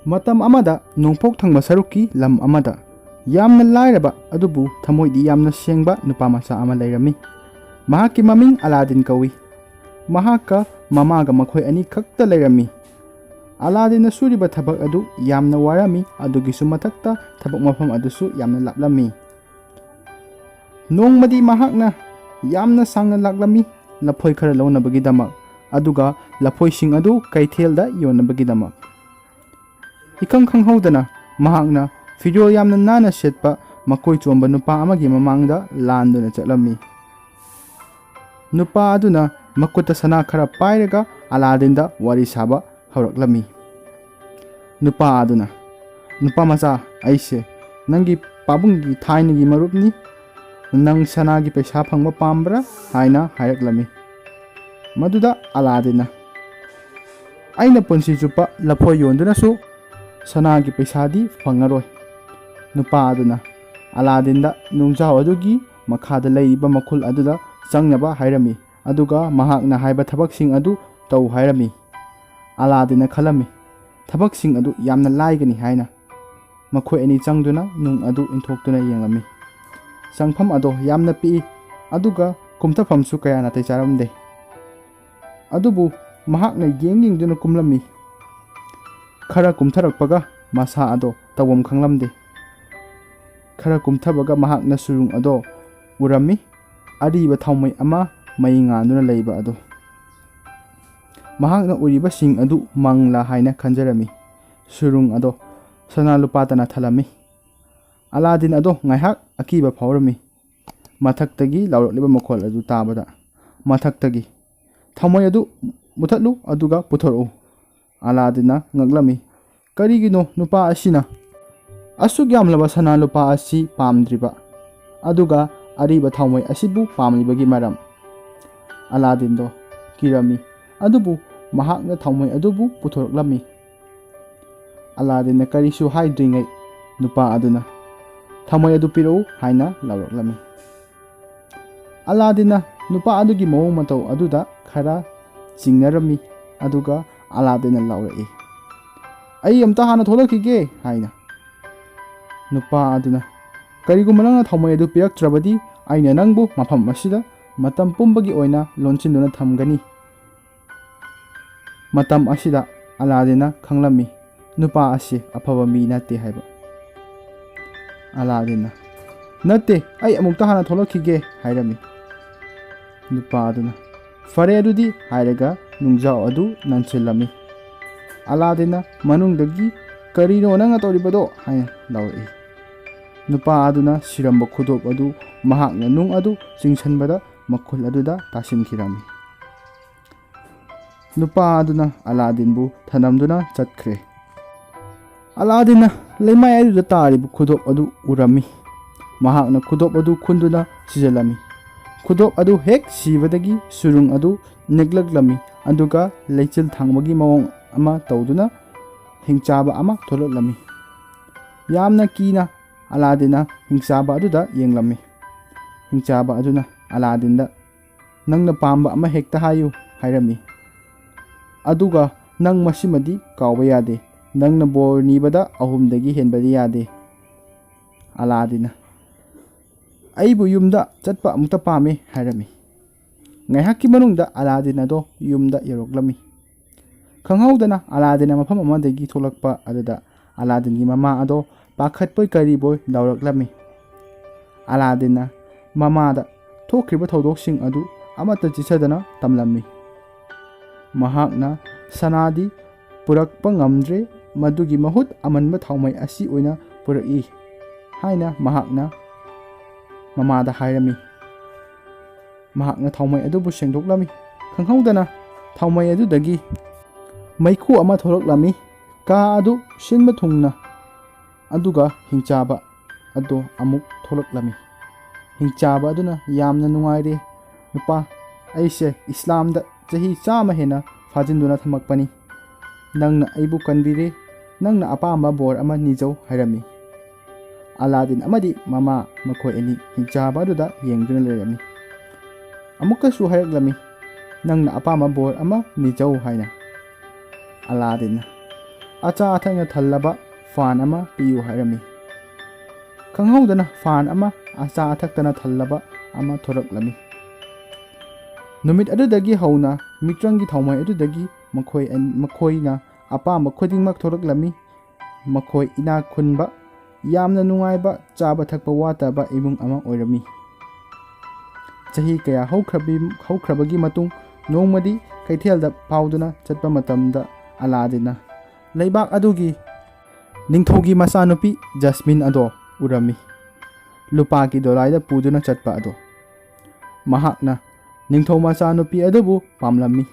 ꯃꯇꯝ ꯑꯃꯗ ꯅꯣꯡꯄꯣꯛ ꯊꯪꯕ ꯁꯔꯨꯛꯀꯤ ꯂꯝ ꯑꯃꯗ ꯌꯥꯝꯅ ꯂꯥꯏꯔꯕ ꯑꯗꯨꯕꯨ ꯊꯃꯣꯏꯗꯤ ꯌꯥꯝꯅ ꯁꯦꯡꯕ ꯅꯨꯄꯥ ꯃꯆꯥ ꯑꯃ ꯂꯩꯔꯝꯃꯤ꯫ ꯃꯍꯥꯛꯀꯤ ꯃꯃꯤꯡ ꯑꯂꯥꯗꯤꯟ ꯀꯧꯏ꯫ ꯃꯍꯥꯛꯀ ꯃꯃꯥꯒ ꯃꯈꯣꯏ ꯑꯅꯤ ꯈꯛꯇ ꯂꯩꯔꯝꯃꯤ꯫ ꯑꯂꯥꯗꯤꯟꯅ ꯁꯨꯔꯤꯕ ꯊꯕꯛ ꯑꯗꯨ ꯌꯥꯝꯅ ꯋꯥꯔꯝꯃꯤ, ꯑꯗꯨꯒꯤꯁꯨ ꯃꯊꯛꯇ ꯊꯕꯛ ꯃꯐꯝ ꯑꯗꯨꯁꯨ ꯌꯥꯝꯅ ꯂꯥꯞꯂꯝꯃꯤ꯫ ꯅꯣꯡꯃꯗꯤ ꯃꯍꯥꯛꯅ ꯌꯥꯝꯅ ꯁꯥꯡꯅ ꯂꯥꯛꯂꯝꯃꯤ ꯂꯐꯣꯏ ꯈꯔ ꯂꯧꯅꯕꯒꯤꯗꯃꯛ, ꯑꯗꯨꯒ ꯂꯐꯣꯏꯁꯤꯡ ꯑꯗꯨ ꯀꯩꯊꯦꯜꯗ ꯌꯣꯟꯅꯕꯒꯤꯗꯃꯛ꯫ ꯏꯈꯪ ꯈꯪꯍꯧꯗꯅ ꯃꯍꯥꯛꯅ ꯐꯤꯖꯣꯜ ꯌꯥꯝꯅ ꯅꯥꯟꯅ ꯁꯦꯠꯄ ꯃꯀꯣꯏ ꯆꯣꯝꯕ ꯅꯨꯄꯥ ꯑꯃꯒꯤ ꯃꯃꯥꯡꯗ ꯂꯥꯟꯗꯨꯅ ꯆꯠꯂꯝꯃꯤ꯫ ꯅꯨꯄꯥ ꯑꯗꯨꯅ ꯃꯈꯨꯠꯇ ꯁꯅꯥ ꯈꯔ ꯄꯥꯏꯔꯒ ꯑꯂꯥꯗꯤꯟꯗ ꯋꯥꯔꯤ ꯁꯥꯕ ꯍꯧꯔꯛꯂꯝꯃꯤ꯫ ꯅꯨꯄꯥ ꯑꯗꯨꯅ, "ꯅꯨꯄꯥ ꯃꯆꯥ, ꯑꯩꯁꯦ ꯅꯪꯒꯤ ꯄꯥꯕꯨꯡꯒꯤ ꯊꯥꯏꯅꯒꯤ ꯃꯔꯨꯞꯅꯤ꯫ ꯅꯪ ꯁꯅꯥꯒꯤ ꯄꯩꯁꯥ ꯐꯪꯕ ꯄꯥꯝꯕ꯭ꯔꯥ?" ꯍꯥꯏꯅ ꯍꯥꯏꯔꯛꯂꯝꯃꯤ꯫ ꯃꯗꯨꯗ ꯑꯂꯥꯗꯤꯟꯅ, "ꯑꯩꯅ ꯄꯨꯟꯁꯤ ꯆꯨꯞꯄ ꯂꯐꯣꯏ ꯌꯣꯟꯗꯨꯅꯁꯨ ꯁꯅꯥꯒꯤ ꯄꯩꯁꯥꯗꯤ ꯐꯪꯉꯔꯣꯏ." ꯅꯨꯄꯥ ꯑꯗꯨꯅ ꯑꯂꯥꯗꯤꯟꯗ ꯅꯨꯡꯖꯥꯎ ꯑꯗꯨꯒꯤ ꯃꯈꯥꯗ ꯂꯩꯔꯤꯕ ꯃꯈꯨꯜ ꯑꯗꯨꯗ ꯆꯪꯅꯕ ꯍꯥꯏꯔꯝꯃꯤ, ꯑꯗꯨꯒ ꯃꯍꯥꯛꯅ ꯍꯥꯏꯕ ꯊꯕꯛꯁꯤꯡ ꯑꯗꯨ ꯇꯧ ꯍꯥꯏꯔꯝꯃꯤ꯫ ꯑꯂꯥꯗꯤꯟꯅ ꯈꯜꯂꯝꯃꯤ, ꯊꯕꯛꯁꯤꯡ ꯑꯗꯨ ꯌꯥꯝꯅ ꯂꯥꯏꯒꯅꯤ ꯍꯥꯏꯅ꯫ ꯃꯈꯣꯏ ꯑꯅꯤ ꯆꯪꯗꯨꯅ ꯅꯨꯡ ꯑꯗꯨ ꯏꯟꯊꯣꯛꯇꯨꯅ ꯌꯦꯡꯂꯝꯃꯤ꯫ ꯆꯪꯐꯝ ꯑꯗꯣ ꯌꯥꯝꯅ ꯄꯤꯛꯏ, ꯑꯗꯨꯒ ꯀꯨꯝꯊꯐꯝꯁꯨ ꯀꯌꯥ ꯅꯥꯇꯩ ꯆꯥꯔꯝꯗꯦ꯫ ꯑꯗꯨꯕꯨ ꯃꯍꯥꯛꯅ ꯌꯦꯡꯗꯨꯅ ꯀꯨꯝꯂꯝꯃꯤ꯫ ꯈꯔ ꯀꯨꯝꯊꯔꯛꯄꯒ ꯃꯁꯥ ꯑꯗꯣ ꯇꯧꯐꯝ ꯈꯪꯂꯝꯗꯦ꯫ ꯈꯔ ꯀꯨꯝꯊꯕꯒ ꯃꯍꯥꯛꯅ ꯁꯨꯔꯨꯡ ꯑꯗꯣ ꯎꯔꯝꯃꯤ, ꯑꯔꯤꯕ ꯊꯥꯎꯃꯩ ꯑꯃ ꯃꯩ ꯉꯥꯟꯗꯨꯅ ꯂꯩꯕ ꯑꯗꯣ꯫ ꯃꯍꯥꯛꯅ ꯎꯔꯤꯕꯁꯤꯡ ꯑꯗꯨ ꯃꯪꯂꯥ ꯍꯥꯏꯅ ꯈꯟꯖꯔꯝꯃꯤ꯫ ꯁꯨꯔꯨꯡ ꯑꯗꯣ ꯁꯅꯥ ꯂꯨꯄꯥꯇꯅ ꯊꯜꯂꯝꯃꯤ꯫ ꯑꯂꯥꯗꯤꯟ ꯑꯗꯣ ꯉꯥꯏꯍꯥꯛ ꯑꯀꯤꯕ ꯐꯥꯎꯔꯝꯃꯤ, ꯃꯊꯛꯇꯒꯤ ꯂꯥꯎꯔꯛꯂꯤꯕ ꯃꯈꯣꯜ ꯑꯗꯨ ꯇꯥꯕꯗ꯫ ꯃꯊꯛꯇꯒꯤ, "ꯊꯥꯎꯃꯩ ꯑꯗꯨ ꯃꯨꯊꯠꯂꯨ ꯑꯗꯨꯒ ꯄꯨꯊꯣꯔꯛꯎ." ꯑꯂꯥꯗꯤꯟꯅ ꯉꯛꯂꯝꯃꯤ꯫ ꯀꯔꯤꯒꯤꯅꯣ ꯅꯨꯄꯥ ꯑꯁꯤꯅ ꯑꯁꯨꯛ ꯌꯥꯝꯂꯕ ꯁꯅꯥ ꯂꯨꯄꯥ ꯑꯁꯤ ꯄꯥꯝꯗ꯭ꯔꯤꯕ, ꯑꯗꯨꯒ ꯑꯔꯤꯕ ꯊꯥꯎꯃꯩ ꯑꯁꯤꯕꯨ ꯄꯥꯝꯂꯤꯕꯒꯤ ꯃꯔꯝ? ꯑꯂꯥꯗꯤꯟꯗꯣ ꯀꯤꯔꯝꯃꯤ, ꯑꯗꯨꯕꯨ ꯃꯍꯥꯛꯅ ꯊꯥꯎꯃꯩ ꯑꯗꯨꯕꯨ ꯄꯨꯊꯣꯔꯛꯂꯝꯃꯤ꯫ ꯑꯂꯥꯗꯤꯟꯅ ꯀꯔꯤꯁꯨ ꯍꯥꯏꯗ꯭ꯔꯤꯉꯩ ꯅꯨꯄꯥ ꯑꯗꯨꯅ, "ꯊꯥꯎꯃꯩ ꯑꯗꯨ ꯄꯤꯔꯛꯎ" ꯍꯥꯏꯅ ꯂꯥꯎꯔꯛꯂꯝꯃꯤ꯫ ꯑꯂꯥꯗꯤꯟꯅ ꯅꯨꯄꯥ ꯑꯗꯨꯒꯤ ꯃꯑꯣꯡ ꯃꯇꯧ ꯑꯗꯨꯗ ꯈꯔ ꯆꯤꯡꯅꯔꯝꯃꯤ, ꯑꯗꯨꯒ ꯑꯂꯥꯗꯤꯟꯅ ꯂꯥꯎꯔꯛꯏ, "ꯑꯩ ꯑꯝꯇ ꯍꯥꯟꯅ ꯊꯣꯛꯂꯛꯈꯤꯒꯦ" ꯍꯥꯏꯅ꯫ ꯅꯨꯄꯥ ꯑꯗꯨꯅ, "ꯀꯔꯤꯒꯨꯝꯕ ꯅꯪꯅ ꯊꯥꯎꯃꯩ ꯑꯗꯨ ꯄꯤꯔꯛꯇ꯭ꯔꯕꯗꯤ ꯑꯩꯅ ꯅꯪꯕꯨ ꯃꯐꯝ ꯑꯁꯤꯗ ꯃꯇꯝ ꯄꯨꯝꯕꯒꯤ ꯑꯣꯏꯅ ꯂꯣꯟꯁꯤꯟꯗꯨꯅ ꯊꯝꯒꯅꯤ." ꯃꯇꯝ ꯑꯁꯤꯗ ꯑꯂꯥꯗꯤꯟꯅ ꯈꯪꯂꯝꯃꯤ ꯅꯨꯄꯥ ꯑꯁꯤ ꯑꯐꯕ ꯃꯤ ꯅꯠꯇꯦ ꯍꯥꯏꯕ꯫ ꯑꯂꯥꯗꯤꯟꯅ, "ꯅꯠꯇꯦ, ꯑꯩ ꯑꯃꯨꯛꯇ ꯍꯥꯟꯅ ꯊꯣꯛꯂꯛꯈꯤꯒꯦ" ꯍꯥꯏꯔꯝꯃꯤ꯫ ꯅꯨꯄꯥ ꯑꯗꯨꯅ, "ꯐꯔꯦ ꯑꯗꯨꯗꯤ" ꯍꯥꯏꯔꯒ ꯅꯨꯡꯖꯥꯎ ꯑꯗꯨ ꯅꯟꯁꯤꯜꯂꯝꯃꯤ꯫ ꯑꯂꯥꯗꯤꯟꯅ ꯃꯅꯨꯡꯗꯒꯤ, "ꯀꯔꯤꯅꯣ ꯅꯪꯅ ꯇꯧꯔꯤꯕꯗꯣ?" ꯍꯥꯏꯅ ꯂꯥꯎꯔꯛꯏ꯫ ꯅꯨꯄꯥ ꯑꯗꯨꯅ ꯁꯤꯔꯝꯕ ꯈꯨꯗꯣꯞ ꯑꯗꯨ ꯃꯍꯥꯛꯅ ꯅꯨꯡ ꯑꯗꯨ ꯆꯤꯡꯁꯤꯟꯕꯗ ꯃꯈꯨꯜ ꯑꯗꯨꯗ ꯇꯥꯁꯤꯟꯈꯤꯔꯝꯃꯤ꯫ ꯅꯨꯄꯥ ꯑꯗꯨꯅ ꯑꯂꯥꯗꯤꯟꯕꯨ ꯊꯅꯝꯗꯨꯅ ꯆꯠꯈ꯭ꯔꯦ꯫ ꯑꯂꯥꯗꯤꯟꯅ ꯂꯩꯃꯥꯏ ꯑꯗꯨꯗ ꯇꯥꯔꯤꯕ ꯈꯨꯗꯣꯞ ꯑꯗꯨ ꯎꯔꯝꯃꯤ꯫ ꯃꯍꯥꯛꯅ ꯈꯨꯗꯣꯞ ꯑꯗꯨ ꯈꯨꯟꯗꯨꯅ ꯁꯤꯖꯜꯂꯝꯃꯤ꯫ ꯈꯨꯗꯣꯞ ꯑꯗꯨ ꯍꯦꯛ ꯁꯤꯕꯗꯒꯤ ꯁꯨꯔꯨꯡ ꯑꯗꯨ ꯅꯤꯛꯂꯛꯂꯝꯃꯤ, ꯑꯗꯨꯒ ꯂꯩꯆꯤꯜ ꯊꯥꯡꯕꯒꯤ ꯃꯑꯣꯡ ꯑꯃ ꯇꯧꯗꯨꯅ ꯍꯤꯡꯆꯥꯕ ꯑꯃ ꯊꯣꯛꯂꯛꯂꯝꯃꯤ꯫ ꯌꯥꯝꯅ ꯀꯤꯅ ꯑꯂꯥꯗꯤꯟꯅ ꯍꯤꯡꯆꯥꯕ ꯑꯗꯨꯗ ꯌꯦꯡꯂꯝꯃꯤ꯫ ꯍꯤꯡꯆꯥꯕ ꯑꯗꯨꯅ ꯑꯂꯥꯗꯤꯟꯗ, "ꯅꯪꯅ ꯄꯥꯝꯕ ꯑꯃ ꯍꯦꯛꯇ ꯍꯥꯏꯌꯨ" ꯍꯥꯏꯔꯝꯃꯤ, "ꯑꯗꯨꯒ ꯅꯪ ꯃꯁꯤꯃꯗꯤ ꯀꯥꯎꯕ ꯌꯥꯗꯦ, ꯅꯪꯅ ꯕꯣꯔ ꯅꯤꯕꯗ 2ꯗꯒꯤ ꯍꯦꯟꯕꯗꯤ ꯌꯥꯗꯦ." ꯑꯂꯥꯗꯤꯟꯅ, "ꯑꯩꯕꯨ ꯌꯨꯝꯗ ꯆꯠꯄ ꯑꯃꯨꯛꯇ ꯄꯥꯝꯃꯤ" ꯍꯥꯏꯔꯝꯃꯤ꯫ ꯉꯥꯏꯍꯥꯛꯀꯤ ꯃꯅꯨꯡꯗ ꯑꯂꯥꯗꯤꯟ ꯑꯗꯣ ꯌꯨꯝꯗ ꯌꯧꯔꯛꯂꯝꯃꯤ꯫ ꯈꯪꯍꯧꯗꯅ ꯑꯂꯥꯗꯤꯟꯅ ꯃꯐꯝ ꯑꯃꯗꯒꯤ ꯊꯣꯛꯂꯛꯄ ꯑꯗꯨꯗ ꯑꯂꯥꯗꯤꯟꯒꯤ ꯃꯃꯥ ꯑꯗꯣ ꯄꯥꯈꯠꯄꯣꯏ ꯀꯔꯤꯕꯣꯏ ꯂꯥꯎꯔꯛꯂꯝꯃꯤ꯫ ꯑꯂꯥꯗꯤꯟꯅ ꯃꯃꯥꯗ ꯊꯣꯛꯈ꯭ꯔꯤꯕ ꯊꯧꯗꯣꯛꯁꯤꯡ ꯑꯗꯨ ꯑꯃꯠꯇ ꯆꯤꯠꯊꯗꯅ ꯇꯝꯂꯝꯃꯤ꯫ ꯃꯍꯥꯛꯅ ꯁꯅꯥꯗꯤ ꯄꯨꯔꯛꯄ ꯉꯝꯗ꯭ꯔꯦ, ꯃꯗꯨꯒꯤ ꯃꯍꯨꯠ ꯑꯃꯟꯕ ꯊꯥꯎꯃꯩ ꯑꯁꯤ ꯑꯣꯏꯅ ꯄꯨꯔꯛꯏ ꯍꯥꯏꯅ ꯃꯍꯥꯛꯅ ꯃꯃꯥꯗ ꯍꯥꯏꯔꯝꯃꯤ꯫ ꯃꯍꯥꯛꯅ ꯊꯥꯎꯃꯩ ꯑꯗꯨꯕꯨ ꯁꯦꯡꯗꯣꯛꯂꯝꯃꯤ꯫ ꯈꯪꯍꯧꯗꯅ ꯊꯥꯎꯃꯩ ꯑꯗꯨꯗꯒꯤ ꯃꯩꯈꯨ ꯑꯃ ꯊꯣꯛꯂꯛꯂꯝꯃꯤ, ꯀꯥ ꯑꯗꯨ ꯁꯤꯟꯕ ꯊꯨꯡꯅ, ꯑꯗꯨꯒ ꯍꯤꯡꯆꯥꯕ ꯑꯗꯣ ꯑꯃꯨꯛ ꯊꯣꯛꯂꯛꯂꯝꯃꯤ꯫ ꯍꯤꯡꯆꯥꯕ ꯑꯗꯨꯅ, "ꯌꯥꯝꯅ ꯅꯨꯡꯉꯥꯏꯔꯦ ꯅꯨꯄꯥ, ꯑꯩꯁꯦ ꯏꯁꯂꯥꯝꯗ ꯆꯍꯤ 100 ꯍꯦꯟꯅ ꯐꯥꯖꯤꯟꯗꯨꯅ ꯊꯝꯃꯛꯄꯅꯤ꯫ ꯅꯪꯅ ꯑꯩꯕꯨ ꯀꯟꯕꯤꯔꯦ, ꯅꯪꯅ ꯑꯄꯥꯝꯕ ꯕꯣꯔ ꯑꯃ ꯅꯤꯖꯧ" ꯍꯥꯏꯔꯝꯃꯤ꯫ ꯑꯂꯥꯗꯤꯟ ꯑꯃꯗꯤ ꯃꯃꯥ ꯃꯈꯣꯏ ꯑꯅꯤ ꯍꯤꯡꯆꯥꯕ ꯑꯗꯨꯗ ꯌꯦꯡꯗꯨꯅ ꯂꯩꯔꯝꯃꯤ꯫ ꯑꯃꯨꯛꯀꯁꯨ ꯍꯥꯏꯔꯛꯂꯝꯃꯤ, "ꯅꯪꯅ ꯑꯄꯥꯝꯕ ꯕꯣꯔ ꯑꯃ ꯅꯤꯖꯧ" ꯍꯥꯏꯅ꯫ ꯑꯂꯥꯗꯤꯟꯅ, ꯑꯆꯥ ꯑꯊꯛꯅ ꯊꯜꯂꯕ ꯐꯥꯟ ꯑꯃ ꯄꯤꯌꯨ ꯍꯥꯏꯔꯝꯃꯤ꯫ ꯈꯪꯍꯧꯗꯅ ꯐꯥꯟ ꯑꯃ ꯑꯆꯥ ꯑꯊꯛꯇꯅ ꯊꯜꯂꯕ ꯑꯃ ꯊꯣꯔꯛꯂꯝꯃꯤ꯫ ꯅꯨꯃꯤꯠ ꯑꯗꯨꯗꯒꯤ ꯍꯧꯅ ꯃꯤꯇ꯭ꯔꯪꯒꯤ ꯊꯥꯎꯃꯩ ꯑꯗꯨꯗꯒꯤ ꯃꯈꯣꯏꯅ ꯑꯄꯥꯝꯕ ꯈꯨꯗꯤꯡꯃꯛ ꯊꯣꯔꯛꯂꯝꯃꯤ꯫ ꯃꯈꯣꯏ ꯏꯅꯥꯛ ꯈꯨꯟꯕ, ꯌꯥꯝꯅ ꯅꯨꯡꯉꯥꯏꯕ, ꯆꯥꯕ ꯊꯛꯄ ꯋꯥꯠꯇꯕ ꯏꯃꯨꯡ ꯑꯃ ꯑꯣꯏꯔꯝꯃꯤ꯫ ꯆꯍꯤ ꯀꯌꯥ ꯍꯧꯈ꯭ꯔꯕꯒꯤ ꯃꯇꯨꯡ ꯅꯣꯡꯃꯗꯤ ꯀꯩꯊꯦꯜꯗ ꯐꯥꯎꯗꯨꯅ ꯆꯠꯄ ꯃꯇꯝꯗ ꯑꯂꯥꯗꯤꯟꯅ ꯂꯩꯕꯥꯛ ꯑꯗꯨꯒꯤ ꯅꯤꯡꯊꯧꯒꯤ ꯃꯆꯥꯅꯨꯄꯤ ꯖꯁꯃꯤꯟ ꯑꯗꯣ ꯎꯔꯝꯃꯤ, ꯂꯨꯄꯥꯒꯤ ꯗꯣꯂꯥꯏꯗ ꯄꯨꯗꯨꯅ ꯆꯠꯄ ꯑꯗꯣ꯫ ꯃꯍꯥꯛꯅ ꯅꯤꯡꯊꯧ ꯃꯆꯥꯅꯨꯄꯤ ꯑꯗꯨꯕꯨ ꯄꯥꯝꯂꯝꯃꯤ꯫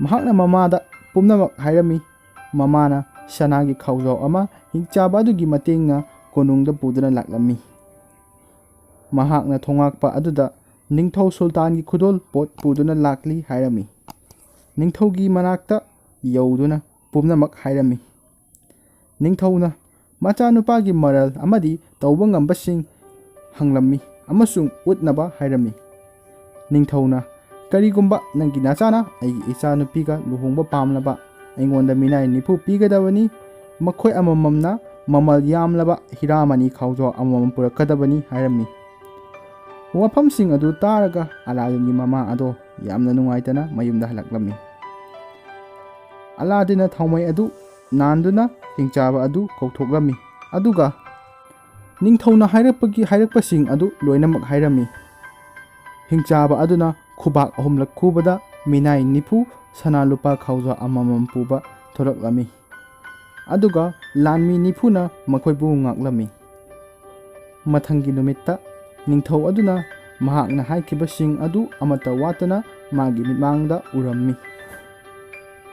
ꯃꯍꯥꯛꯅ ꯃꯃꯥꯗ ꯄꯨꯝꯅꯃꯛ ꯍꯥꯏꯔꯝꯃꯤ꯫ ꯃꯃꯥꯅ ꯁꯅꯥꯒꯤ ꯈꯥꯎꯖꯥꯎ ꯑꯃ ꯍꯤꯡꯆꯥꯕ ꯑꯗꯨꯒꯤ ꯃꯇꯦꯡꯅ ꯀꯣꯅꯨꯡꯗ ꯄꯨꯗꯨꯅ ꯂꯥꯛꯂꯝꯃꯤ꯫ ꯃꯍꯥꯛꯅ ꯊꯣꯉꯛꯄ ꯑꯗꯨꯗ ꯅꯤꯡꯊꯧ ꯁꯨꯜꯇꯥꯟꯒꯤ ꯈꯨꯗꯣꯜ ꯄꯣꯠ ꯄꯨꯗꯨꯅ ꯂꯥꯛꯂꯤ ꯍꯥꯏꯔꯝꯃꯤ꯫ ꯅꯤꯡꯊꯧꯒꯤ ꯃꯅꯥꯛꯇ ꯌꯧꯗꯨꯅ ꯄꯨꯝꯅꯃꯛ ꯍꯥꯏꯔꯝꯃꯤ꯫ ꯅꯤꯡꯊꯧꯅ ꯃꯆꯥꯅꯨꯄꯥꯒꯤ ꯃꯔꯜ ꯑꯃꯗꯤ ꯇꯧꯕ ꯉꯝꯕꯁꯤꯡ ꯍꯪꯂꯝꯃꯤ ꯑꯃꯁꯨꯡ ꯎꯠꯅꯕ ꯍꯥꯏꯔꯝꯃꯤ꯫ ꯅꯤꯡꯊꯧꯅ ꯀꯔꯤꯒꯨꯝꯕ ꯅꯪꯒꯤ ꯅꯆꯥꯅ ꯑꯩꯒꯤ ꯏꯆꯥꯅꯨꯄꯤꯒ ꯂꯨꯍꯣꯡꯕ ꯄꯥꯝꯂꯕ ꯑꯩꯉꯣꯟꯗ ꯃꯤꯅꯥꯏ ꯅꯤꯐꯨ ꯄꯤꯒꯗꯕꯅꯤ, ꯃꯈꯣꯏ ꯑꯃꯃꯝꯅ ꯃꯃꯜ ꯌꯥꯝꯂꯕ ꯍꯤꯔꯥꯃꯅꯤ ꯈꯥꯎꯖꯥꯎ ꯑꯃꯃꯝ ꯄꯨꯔꯛꯀꯗꯕꯅꯤ ꯍꯥꯏꯔꯝꯃꯤ꯫ ꯋꯥꯐꯝꯁꯤꯡ ꯑꯗꯨ ꯇꯥꯔꯒ ꯑꯂꯥꯗꯤꯟꯒꯤ ꯃꯃꯥ ꯑꯗꯣ ꯌꯥꯝꯅ ꯅꯨꯡꯉꯥꯏꯇꯅ ꯃꯌꯨꯝꯗ ꯍꯜꯂꯛꯂꯝꯃꯤ꯫ ꯑꯂꯥꯗꯤꯟꯅ ꯊꯥꯎꯃꯩ ꯑꯗꯨ ꯅꯥꯟꯗꯨꯅ ꯍꯤꯡꯆꯥꯕ ꯑꯗꯨ ꯀꯧꯊꯣꯛꯂꯝꯃꯤ ꯑꯗꯨꯒ ꯅꯤꯡꯊꯧꯅ ꯍꯥꯏꯔꯛꯄꯁꯤꯡ ꯑꯗꯨ ꯂꯣꯏꯅꯃꯛ ꯍꯥꯏꯔꯝꯃꯤ꯫ ꯍꯤꯡꯆꯥꯕ ꯑꯗꯨꯅ ꯈꯨꯕꯥꯛ 3ꯂꯛ ꯈꯨꯕꯗ ꯃꯤꯅꯥꯏ ꯅꯤꯐꯨ ꯁꯅꯥ ꯂꯨꯄꯥ ꯈꯥꯎꯖꯥꯎ ꯑꯃꯃꯝ ꯄꯨꯕ ꯊꯣꯔꯛꯂꯝꯃꯤ ꯑꯗꯨꯒ ꯂꯥꯟꯃꯤ ꯅꯤꯐꯨꯅ ꯃꯈꯣꯏꯕꯨ ꯉꯥꯛꯂꯝꯃꯤ꯫ ꯃꯊꯪꯒꯤ ꯅꯨꯃꯤꯠꯇ ꯅꯤꯡꯊꯧ ꯑꯗꯨꯅ ꯃꯍꯥꯛꯅ ꯍꯥꯏꯈꯤꯕꯁꯤꯡ ꯑꯗꯨ ꯑꯃꯠꯇ ꯋꯥꯠꯇꯅ ꯃꯥꯒꯤ ꯃꯤꯠꯃꯥꯡꯗ ꯎꯔꯝꯃꯤ꯫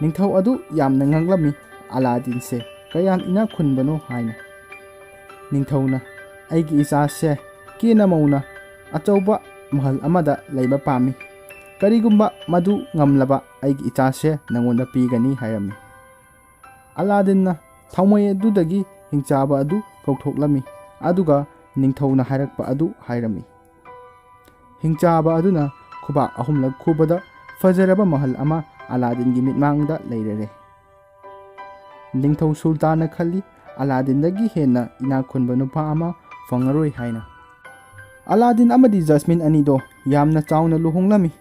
ꯅꯤꯡꯊꯧ ꯑꯗꯨ ꯌꯥꯝꯅ ꯉꯛꯂꯝꯃꯤ ꯑꯂꯥꯗꯤꯟꯁꯦ ꯀꯌꯥꯝ ꯏꯅꯥꯛ ꯈꯨꯟꯕꯅꯣ ꯍꯥꯏꯅ꯫ ꯅꯤꯡꯊꯧꯅ ꯑꯩꯒꯤ ꯏꯆꯥꯁꯦ ꯀꯦꯅ ꯃꯧꯅ ꯑꯆꯧꯕ ꯃꯍꯜ ꯑꯃꯗ ꯂꯩꯕ ꯄꯥꯝꯃꯤ, ꯀꯔꯤꯒꯨꯝꯕ ꯃꯗꯨ ꯉꯝꯂꯕ ꯑꯩꯒꯤ ꯏꯆꯥꯁꯦ ꯅꯉꯣꯟꯗ ꯄꯤꯒꯅꯤ ꯍꯥꯏꯔꯝꯃꯤ꯫ ꯑꯂꯥꯗꯤꯟꯅ ꯊꯥꯎꯃꯩ ꯑꯗꯨꯗꯒꯤ ꯍꯤꯡꯆꯥꯕ ꯑꯗꯨ ꯀꯧꯊꯣꯛꯂꯝꯃꯤ ꯑꯗꯨꯒ ꯅꯤꯡꯊꯧꯅ ꯍꯥꯏꯔꯛꯄ ꯑꯗꯨ ꯍꯥꯏꯔꯝꯃꯤ꯫ ꯍꯤꯡꯆꯥꯕ ꯑꯗꯨꯅ ꯈꯨꯕꯥꯛ 3ꯂꯛ ꯈꯨꯕꯗ ꯐꯖꯔꯕ ꯃꯍꯜ ꯑꯃ ꯑꯂꯥꯗꯤꯟꯒꯤ ꯃꯤꯠꯃꯥꯡꯗ ꯂꯩꯔꯔꯦ꯫ ꯅꯤꯡꯊꯧ ꯁꯨꯜꯇꯥꯟꯅ ꯈꯜꯂꯤ ꯑꯂꯥꯗꯤꯟꯗꯒꯤ ꯍꯦꯟꯅ ꯏꯅꯥꯛ ꯈꯨꯟꯕ ꯅꯨꯄꯥ ꯑꯃ ꯐꯪꯉꯔꯣꯏ ꯍꯥꯏꯅ꯫ ꯑꯂꯥꯗꯤꯟ ꯑꯃꯗꯤ ꯖꯁꯃꯤꯟ ꯑꯅꯤꯗꯣ ꯌꯥꯝꯅ ꯆꯥꯎꯅ ꯂꯨꯍꯣꯡꯂꯝꯃꯤ꯫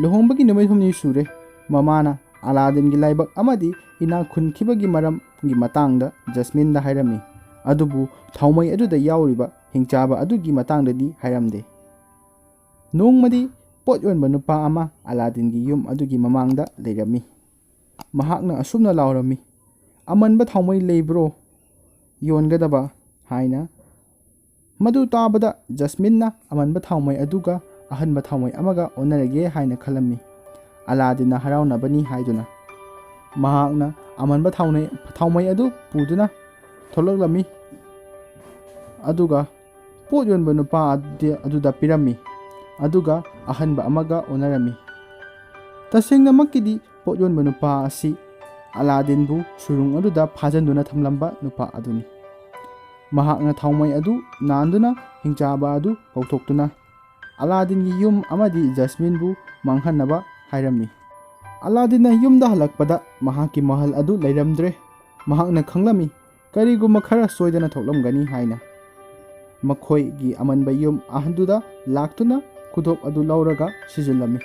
ꯂꯨꯍꯣꯡꯕꯒꯤ ꯅꯨꯃꯤꯠ 8ꯅꯤ ꯁꯨꯔꯦ꯫ ꯃꯃꯥꯅ ꯑꯂꯥꯗꯤꯟꯒꯤ ꯂꯥꯏꯕꯛ ꯑꯃꯗꯤ ꯏꯅꯥꯛ ꯈꯨꯟꯈꯤꯕꯒꯤ ꯃꯔꯝꯒꯤ ꯃꯇꯥꯡꯗ ꯖꯁꯃꯤꯟꯗ ꯍꯥꯏꯔꯝꯃꯤ, ꯑꯗꯨꯕꯨ ꯊꯥꯎꯃꯩ ꯑꯗꯨꯗ ꯌꯥꯎꯔꯤꯕ ꯍꯤꯡꯆꯥꯕ ꯑꯗꯨꯒꯤ ꯃꯇꯥꯡꯗꯗꯤ ꯍꯥꯏꯔꯝꯗꯦ꯫ ꯅꯣꯡꯃꯗꯤ ꯄꯣꯠ ꯌꯣꯟꯕ ꯅꯨꯄꯥ ꯑꯃ ꯑꯂꯥꯗꯤꯟꯒꯤ ꯌꯨꯝ ꯑꯗꯨꯒꯤ ꯃꯃꯥꯡꯗ ꯂꯩꯔꯝꯃꯤ꯫ ꯃꯍꯥꯛꯅ ꯑꯁꯨꯝꯅ ꯂꯥꯎꯔꯝꯃꯤ, ꯑꯃꯟꯕ ꯊꯥꯎꯃꯩ ꯂꯩꯕ꯭ꯔꯣ ꯌꯣꯟꯒꯗꯕ ꯍꯥꯏꯅ꯫ ꯃꯗꯨ ꯇꯥꯕꯗ ꯖꯁꯃꯤꯟꯅ ꯑꯃꯟꯕ ꯊꯥꯎꯃꯩ ꯑꯗꯨꯒ ꯑꯍꯟꯕ ꯊꯥꯎꯃꯩ ꯑꯃꯒ ꯑꯣꯟꯅꯔꯒꯦ ꯍꯥꯏꯅ ꯈꯜꯂꯝꯃꯤ꯫ ꯑꯂꯥꯗꯤꯟꯅ ꯍꯔꯥꯎꯅꯕꯅꯤ ꯍꯥꯏꯗꯨꯅ ꯃꯍꯥꯛꯅ ꯑꯃꯟꯕ ꯊꯥꯎꯃꯩ ꯑꯗꯨ ꯄꯨꯗꯨꯅ ꯊꯣꯛꯂꯛꯂꯝꯃꯤ ꯑꯗꯨꯒ ꯄꯣꯠ ꯌꯣꯟꯕ ꯅꯨꯄꯥ ꯑꯗꯨꯗ ꯄꯤꯔꯝꯃꯤ ꯑꯗꯨꯒ ꯑꯍꯟꯕ ꯑꯃꯒ ꯑꯣꯟꯅꯔꯝꯃꯤ꯫ ꯇꯁꯦꯡꯅꯃꯛꯀꯤꯗꯤ ꯄꯣꯠ ꯌꯣꯟꯕ ꯅꯨꯄꯥ ꯑꯁꯤ ꯑꯂꯥꯗꯤꯟꯕꯨ ꯁꯨꯔꯨꯡ ꯑꯗꯨꯗ ꯐꯥꯖꯤꯟꯗꯨꯅ ꯊꯝꯂꯝꯕ ꯅꯨꯄꯥ ꯑꯗꯨꯅꯤ꯫ ꯃꯍꯥꯛꯅ ꯊꯥꯎꯃꯩ ꯑꯗꯨ ꯅꯥꯟꯗꯨꯅ ꯍꯤꯡꯆꯥꯕ ꯑꯗꯨ ꯀꯧꯊꯣꯛꯇꯨꯅ ꯑꯂꯥꯗꯤꯟꯒꯤ ꯌꯨꯝ ꯑꯃꯗꯤ ꯖꯁꯃꯤꯟꯕꯨ ꯃꯥꯡꯍꯟꯅꯕ ꯍꯥꯏꯔꯝꯃꯤ꯫ ꯑꯂꯥꯗꯤꯟꯅ ꯌꯨꯝꯗ ꯍꯜꯂꯛꯄꯗ ꯃꯍꯥꯛꯀꯤ ꯃꯍꯜ ꯑꯗꯨ ꯂꯩꯔꯝꯗ꯭ꯔꯦ꯫ ꯃꯍꯥꯛꯅ ꯈꯪꯂꯝꯃꯤ ꯀꯔꯤꯒꯨꯝꯕ ꯈꯔ ꯁꯣꯏꯗꯅ ꯊꯣꯛꯂꯝꯒꯅꯤ ꯍꯥꯏꯅ꯫ ꯃꯈꯣꯏꯒꯤ ꯑꯃꯟꯕ ꯌꯨꯝ ꯑꯗꯨꯗ ꯂꯥꯛꯇꯨꯅ ꯈꯨꯗꯣꯞ ꯑꯗꯨ ꯂꯧꯔꯒ ꯁꯤꯖꯤꯜꯂꯝꯃꯤ꯫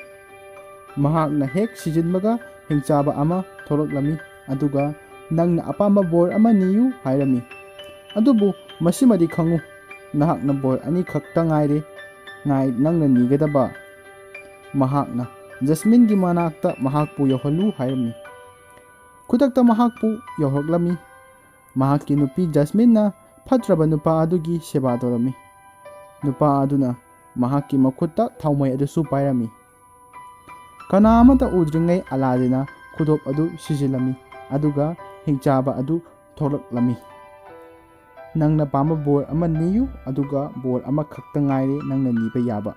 ꯃꯍꯥꯛꯅ ꯍꯦꯛ ꯁꯤꯖꯤꯟꯕꯒ ꯍꯤꯡꯆꯥꯕ ꯑꯃ ꯊꯣꯛꯂꯛꯂꯝꯃꯤ ꯑꯗꯨꯒ ꯅꯪꯅ ꯑꯄꯥꯝꯕ ꯕꯣꯔ ꯑꯃ ꯅꯤꯌꯨ ꯍꯥꯏꯔꯝꯃꯤ, ꯑꯗꯨꯕꯨ ꯃꯁꯤꯃꯗꯤ ꯈꯪꯉꯨ, ꯅꯍꯥꯛꯅ ꯕꯣꯔ 2 ꯈꯛꯇ ꯉꯥꯏꯔꯦ ꯅꯪꯅ ꯅꯤꯒꯗꯕ꯫ ꯃꯍꯥꯛꯅ ꯖꯁꯃꯤꯟꯒꯤ ꯃꯅꯥꯛꯇ ꯃꯍꯥꯛꯄꯨ ꯌꯧꯍꯜꯂꯨ ꯍꯥꯏꯔꯝꯃꯤ꯫ ꯈꯨꯗꯛꯇ ꯃꯍꯥꯛꯄꯨ ꯌꯧꯔꯛꯂꯝꯃꯤ꯫ ꯃꯍꯥꯛꯀꯤ ꯅꯨꯄꯤ ꯖꯁꯃꯤꯟꯅ ꯐꯠꯇ꯭ꯔꯕ ꯅꯨꯄꯥ ꯑꯗꯨꯒꯤ ꯁꯦꯕꯥ ꯇꯧꯔꯝꯃꯤ꯫ ꯅꯨꯄꯥ ꯑꯗꯨꯅ ꯃꯍꯥꯛꯀꯤ ꯃꯈꯨꯠꯇ ꯊꯥꯎꯃꯩ ꯑꯗꯨꯁꯨ ꯄꯥꯏꯔꯝꯃꯤ꯫ ꯀꯅꯥ ꯑꯃꯠꯇ ꯎꯗ꯭ꯔꯤꯉꯩ ꯑꯂꯥꯗꯤꯟꯅ ꯈꯨꯗꯣꯞ ꯑꯗꯨ ꯁꯤꯖꯤꯜꯂꯝꯃꯤ ꯑꯗꯨꯒ ꯍꯤꯡꯆꯥꯕ ꯑꯗꯨ ꯊꯣꯛꯂꯛꯂꯝꯃꯤ꯫ ꯅꯪꯅ ꯄꯥꯝꯕ ꯕꯣꯔ ꯑꯃ ꯅꯤꯌꯨ, ꯑꯗꯨꯒ ꯕꯣꯔ ꯑꯃꯈꯛꯇ ꯉꯥꯏꯔꯦ ꯅꯪꯅ ꯅꯤꯕ ꯌꯥꯕ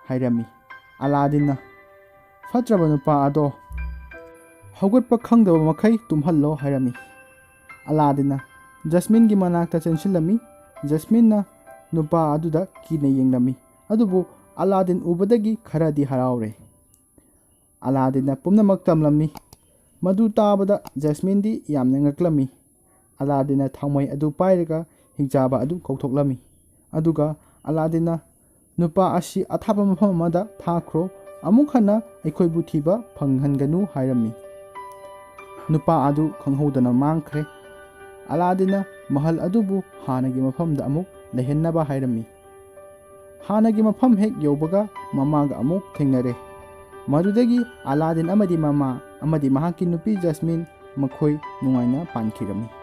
ꯍꯥꯏꯔꯝꯃꯤ꯫ ꯑꯂꯥꯗꯤꯟꯅ ꯐꯠꯇ꯭ꯔꯕ ꯅꯨꯄꯥ ꯑꯗꯣ ꯍꯧꯒꯠꯄ ꯈꯪꯗꯕ ꯃꯈꯩ ꯇꯨꯝꯍꯜꯂꯣ ꯍꯥꯏꯔꯝꯃꯤ꯫ ꯑꯂꯥꯗꯤꯟꯅ ꯖꯁꯃꯤꯟꯒꯤ ꯃꯅꯥꯛꯇ ꯆꯦꯟꯁꯤꯜꯂꯝꯃꯤ꯫ ꯖꯁꯃꯤꯟꯅ ꯅꯨꯄꯥ ꯑꯗꯨꯗ ꯀꯤꯅ ꯌꯦꯡꯂꯝꯃꯤ, ꯑꯗꯨꯕꯨ ꯑꯂꯥꯗꯤꯟ ꯎꯕꯗꯒꯤ ꯈꯔꯗꯤ ꯍꯔꯥꯎꯔꯦ꯫ ꯑꯂꯥꯗꯤꯟꯅ ꯄꯨꯝꯅꯃꯛ ꯇꯝꯂꯝꯃꯤ꯫ ꯃꯗꯨ ꯇꯥꯕꯗ ꯖꯦꯁꯃꯤꯟꯗꯤ ꯌꯥꯝꯅ ꯉꯛꯂꯝꯃꯤ꯫ ꯑꯂꯥꯗꯤꯟꯅ ꯊꯥꯎꯃꯩ ꯑꯗꯨ ꯄꯥꯏꯔꯒ ꯍꯤꯡꯆꯥꯕ ꯑꯗꯨ ꯀꯧꯊꯣꯛꯂꯝꯃꯤ꯫ ꯑꯗꯨꯒ ꯑꯂꯥꯗꯤꯟꯅ ꯅꯨꯄꯥ ꯑꯁꯤ ꯑꯊꯥꯞꯄ ꯃꯐꯝ ꯑꯃꯗ ꯊꯥꯈ꯭ꯔꯣ, ꯑꯃꯨꯛ ꯍꯟꯅ ꯑꯩꯈꯣꯏꯕꯨ ꯊꯤꯕ ꯐꯪꯍꯟꯒꯅꯨ ꯍꯥꯏꯔꯝꯃꯤ꯫ ꯅꯨꯄꯥ ꯑꯗꯨ ꯈꯪꯍꯧꯗꯅ ꯃꯥꯡꯈ꯭ꯔꯦ꯫ ꯑꯂꯥꯗꯤꯟꯅ ꯃꯍꯜ ꯑꯗꯨꯕꯨ ꯍꯥꯟꯅꯒꯤ ꯃꯐꯝꯗ ꯑꯃꯨꯛ ꯂꯩꯍꯟꯅꯕ ꯍꯥꯏꯔꯝꯃꯤ꯫ ꯍꯥꯟꯅꯒꯤ ꯃꯐꯝ ꯍꯦꯛ ꯌꯧꯕꯒ ꯃꯃꯥꯒ ꯑꯃꯨꯛ ꯊꯦꯡꯅꯔꯦ꯫ ꯃꯗꯨꯗꯒꯤ ꯑꯂꯥꯗꯤꯟ ꯑꯃꯗꯤ ꯃꯃꯥ ꯑꯃꯗꯤ ꯃꯍꯥꯛꯀꯤ ꯅꯨꯄꯤ ꯖꯁꯃꯤꯟ ꯃꯈꯣꯏ ꯅꯨꯡꯉꯥꯏꯅ ꯄꯥꯟꯈꯤꯔꯝꯃꯤ꯫